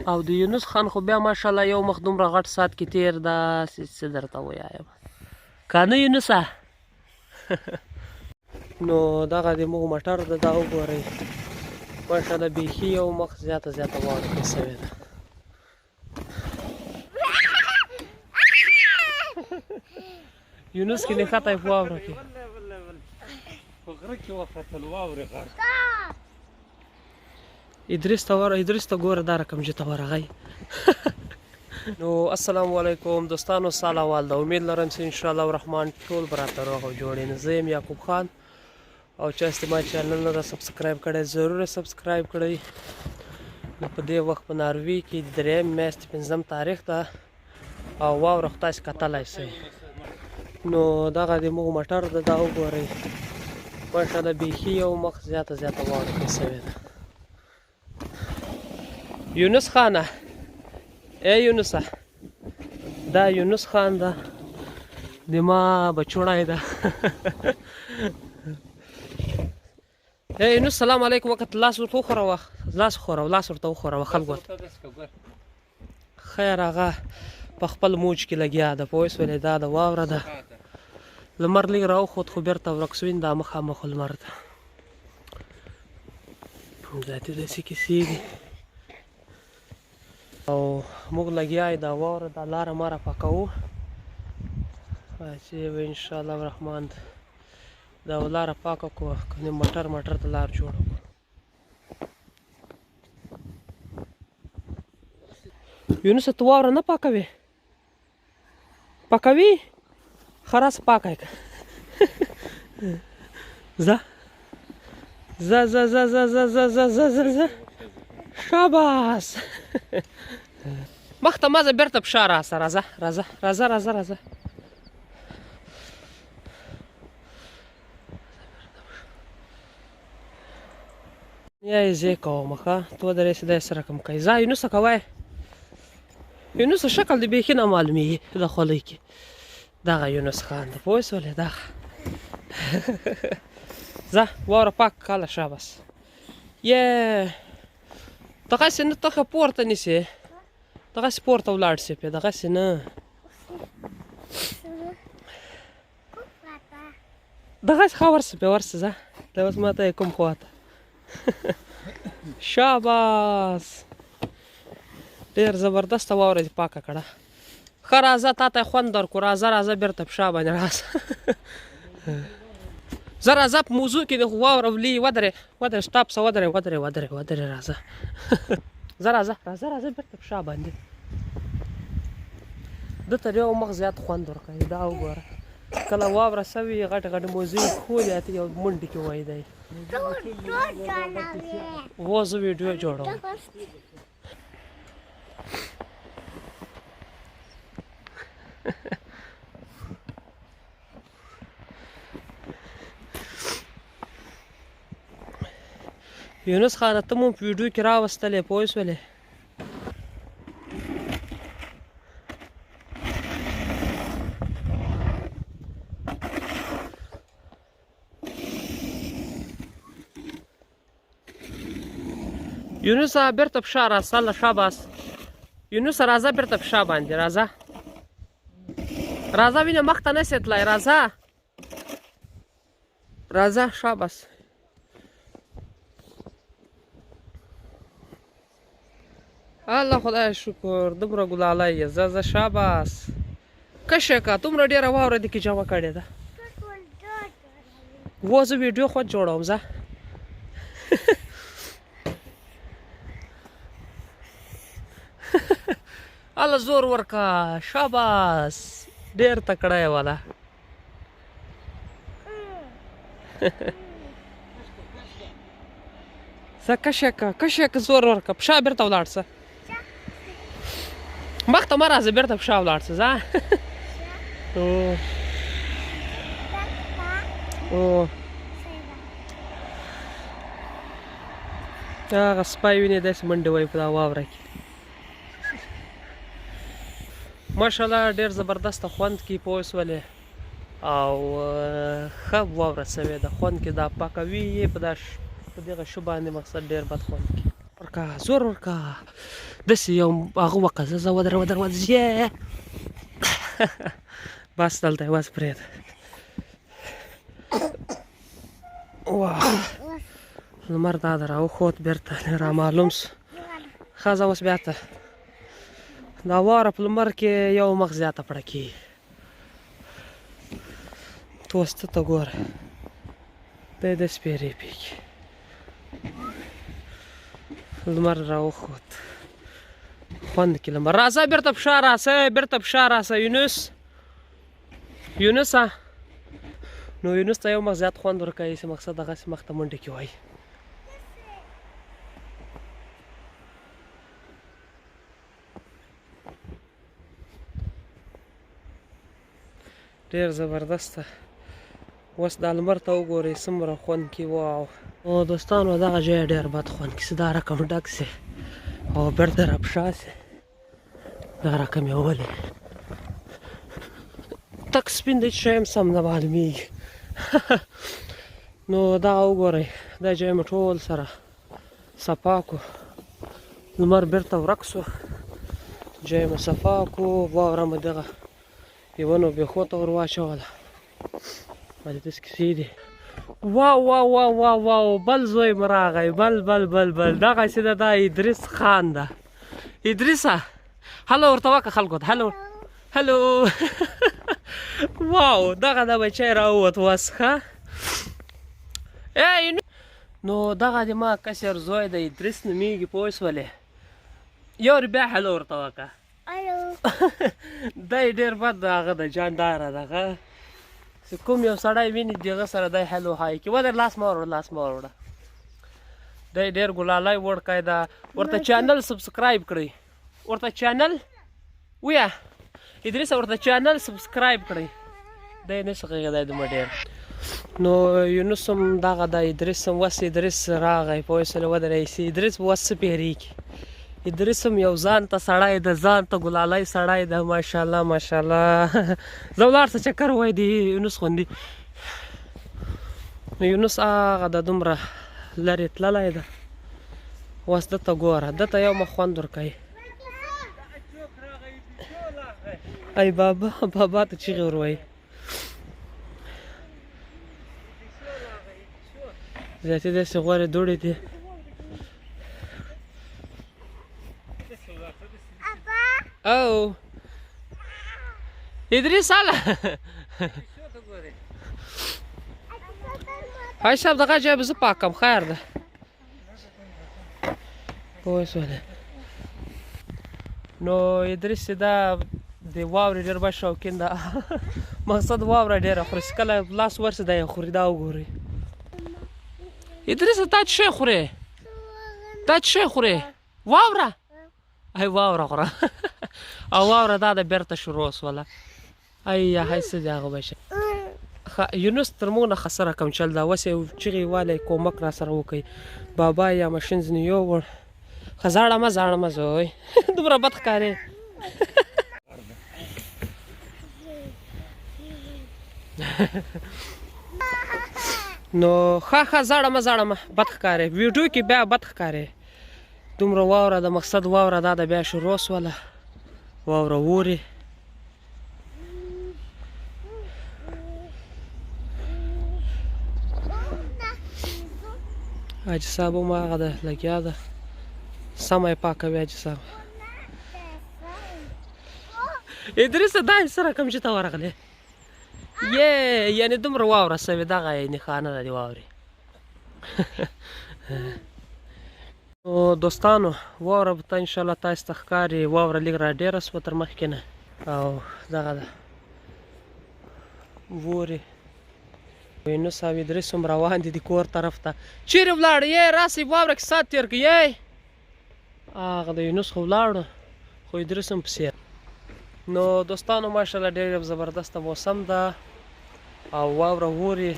او د یونس خان خو بیا ماشاءالله یو مخ دومره غټ سات کې تیر دا څه درته ووایم که نه یونسه نو دغه د موږ موټر ده دا وګورئ ماشاءالله بیخي یو مخ زیاته واوره پرې سوې ده یونس کې نښتی په واوره کې په غره کې وختل واورې غر ادریس ته ګوره دا رقم چې ته ورغی نو السلام علیکم دوستانو ساله والده امید لرم چې انشاءالله الرحمن ټول به راته روغ او جوړ یم زه یم یعقوب خان او چې ما چینل نه ده سبسکرایب کړی ضرور سبسکرایب کړئ نو په دې وخت په ناروې کې د 3 میاشتې 5 تاریخ ده او واوره خو تاسې کتلی شئ نو دغه د موږ موټر ده دا وګورئ ماشاءالله بیخي یو مخ زیاته واوره پرې سوې ده یونس خانه ای یونسه دا یونس خان ده د ما بچوړی ده ای یونس سلام علیکم وخت لاس ورته وخوروه لاس ورته وخوروه خلکو ته خیر هغه په خپل موج کې لګیا ده پوه شولې دا د واوره ده لمر لږ راوخوت خو بېرته ورک شوین دا مخامخ لمر ده ذاتي داسې کیسې دي او موږ لګیا یو دا واوره دا لاره ماره پاکوو چې به انشاءالله الرحمن دا لاره پاکه کړو کنې موټر ته لار جوړه کړو یونس ته واوره نه پاکوې پاکوي خلاص پاکه که ځه شاباس مخته مازه بیرته په شا راسه راځه یا یې ځای کوم ښه تو درېسې داسې رقم کوي ځه یونسه کوی یونس شکل د بیخي نه معلومیږي د خولۍ کې دغه یونس خان ده پوه شولې دغه ځه واوره پاک کاله شاباس یې دغسې نه ته ښه پورته نیسې دغسې پورته ولاړ سې پې دغسې نه دغسې ښه ورسه پې ورسه ځه دا اوس ما ته یې کوم خواته شاباس ډېر زبردسته واوره دې پاکه کړه ښه راځه تا ته یې خوند درکړو راځه بېرته په شا باندې راځه زه راځه په موضوع کې د واوره ولي ودرې سټاپ سه ودرې راځه زه راځه بېرته په شا باندې ده ته یو مخ زیات خوند ورکوي دا وګوره کله واوره سوي غټ موزې ښولې ته یو منډې کې وایي دی و زه ویډیو جوړوم یونس خانه ته مو په ویډیو کې راوستلې پوه شولې یونسه بېرته په شا راسه شاباس یونسه راځه بېرته په شا باندې راځه وینه مخ ته نسې تللی راځه شاباس الله خدای شکر دومره ګلالی یې ځه شاباس کشه که دومره ډېره واوره دې کې جمع کړې ده و زه ویډیو خود جوړوم ځه الله زور ورکه شاباس ډېر تکړه یې والا ځه کشه که زور ورکه په شا بېرته ولاړ شه مخته مه راځه بېرته په شا ولاړ شه ځه هغه سپی وینې داسې منډې وایي په دا واوره کې ماشاءالله ډېر زبردسته خوند کې پوه شولې او ښه واوره سوې ده خوند کې دا پاکوي یې په دغه شو باندې مقصد ډېر بد خوند کې ورکا زور ورکا داسې یو هغه وکړه زه ودرېږه بس دلته یې بس پرېږده لمر دا د راوخوت بېرته رامعلوم سو ښځه اوس بیا ته دا واوره په لمر کې یو مخ زیاته پړه کېږي توسته ته ګوره دی داسې پیرېږي لمر راوخوت خوند کې لمر راځه بېرته په شا راسه بېرته په شا راسه یونسه نو یونس ته یو مخ زیات خوند ورکوي چې مقصد هغسې مخ ته منډې کې وایي ډېر زبردسته اوس دا لمر ته وګورئ څومره خوند کوي واو او دوستانو دغه ځای ډېر بد خوند کوي چې دا رقم ډک سي او بېرته را په شا سي دا رقم یې ولې تک سپین دی چې شی هم سم نه معلومېږي نو دغه وګورئ دا ځای مې ټول سره صفا کړو لمر بېرته ورک سو ځای مې صفا کړو واوره مې دغه یوه نو بېخو ته ور واچوله باندې داسې کیسې دي واو بل زوی مې راغی بل دغسې ده دا ادریس خان ده ادریسه هلو ورته وکړه خلکو ته هلو واو دغه د بچی راووت اوس ښه نو دغه د ما کشر زوی د ادریس نومېږي پوه شولې یو ور بیا هلو ورته وکړه دی ډېر بد د هغه د جانداره دغه چې کوم یو سړی ویني د هغه سره دی هلو های کوي ودرې لاس مه وروړه دی ډېر ګلالی وړکی ده ورته چینل سبسکرایب کړئ ورته چینل ویه ادریسه ورته چینل سبسکرایب کړئ دی نشي غږېدی دومره ډېر نو یونس هم دغه د ادریس هم اوس ادریس راغی پوه شولې ودرې چې ادریس به اوس څه پیرېږي ادریس هم یو ځان ته سړی ده ځان ته ګلالی سړی ده ماشاءالله زه ولاړ څه چکر وای دی یونس غوندې نو یونس هغه د دومره لرې تللی ده اوس ده ته ګوره ده ته یو مخ خوند ورکوي ای بابا ته چیغې ور وایي زیاتې داسې غورې دوړې دي او ادریس هله های صاحب دغه ځای به زه پاکم خیر ده پوه شولې نو ادریس چې دا د واورې ډېر بد شوقین ده مقصد واوره ډېره خوري چې کله لاس ورسي دا یې خوري دا وګورئ ادریسه تا څه شی خورې واوره ای واوره خوره او واوره دا د بېرته شروع سوله ای هی څه دی هغه بچی یونس تر موږ نه ښه څه رقم چل ده اوس یې چیغې والی کومک را سره وکړئ بابا یا مشین ځینې یووړ ښه زاړه مه زوی دومره بد ښکارې نو ښه زاړه مه بد ښکارې ویډیو کې بیا بد ښکارې دومره واوره د مقصد واوره دا د بیا شروع سوله واوره اوري حاجي صاحب هم هغه ده لګیا ده سمه یې پاکوي حاجي صاحب ادریسه دا څه رقم چې ته ورغلې یعنې دومره واوره سوې دغه یې نښانه ده د واورې نو دوستانو واوره به ته انشاءالله تاسو ته ښکاري واوره لږ را ډېره سوه تر مخکې نه او دغه ده ورې یونس او ادریس هم روان دي د کور طرف ته چیرې ولاړ راسئ واوره کې ساعت تېر کړي هغه د یونس خو ولاړو خو ادریس هم پسې نو دوستانو ماشاءالله ډېر زبردسته موسم ده او واوره اوري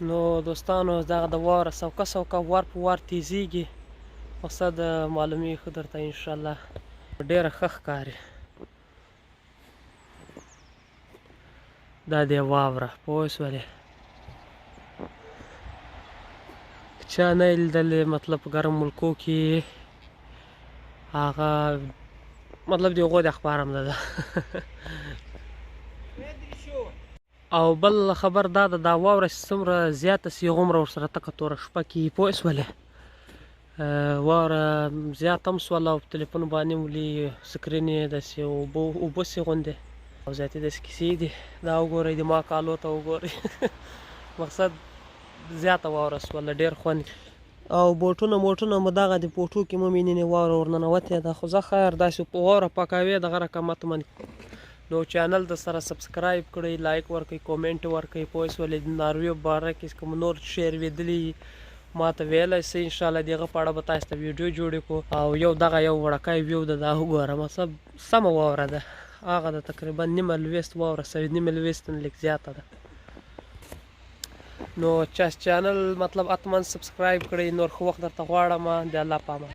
نو دوستانو دغه د واوره سوکه وار په وار تیزیږي مقصد معلومیږي درته انشاءالله ډېره ښه ښکاري دا دی واوره پوه شولې چا نه لیدلې مطلب په ګرم ملکو کې هغه مطلب د هغو د اخبار هم نه ده او بل خبر دا ده دا واوره چې څومره زیاته سي هغومره ورسره تکه توره شپه کېږي پوه شولې واوره زیاته هم سوله او په تلیفون باندې ولي سکرین یې داسې اوبه سي غوندې او زیاتې داسې کیسې دي دا وګورئ د ما کالو ته وګورئ مقصد زیاته واوره سوله ډېر خوند او بوټونه موټونه مو دغه د پوټو کې مو مینینې واوره ورننوتې ده خو زه خیر داسې په واوره پاکوې دغه رقمت من نو چینل د سره سبسکرایب کړئ لایک ورکړئ کومنټ ورکړئ پوه شولې د نارویو په باره کې کوم نور شعر ویدلي ما ته ویلی سئ انشاءالله د هغه په اړه به تاسو ته ویډیو جوړې کړو او یو دغه یو وړکی ویو ده دا وګوره مطلب سمه واوره ده هغه د تقریبا نیمه لویست واوره سوي نیمه لویست نه لږ زیاته ده نو چینل مطلب اتمن سبسکرایب کړئ نور ښه وخت درته غواړم د الله په امان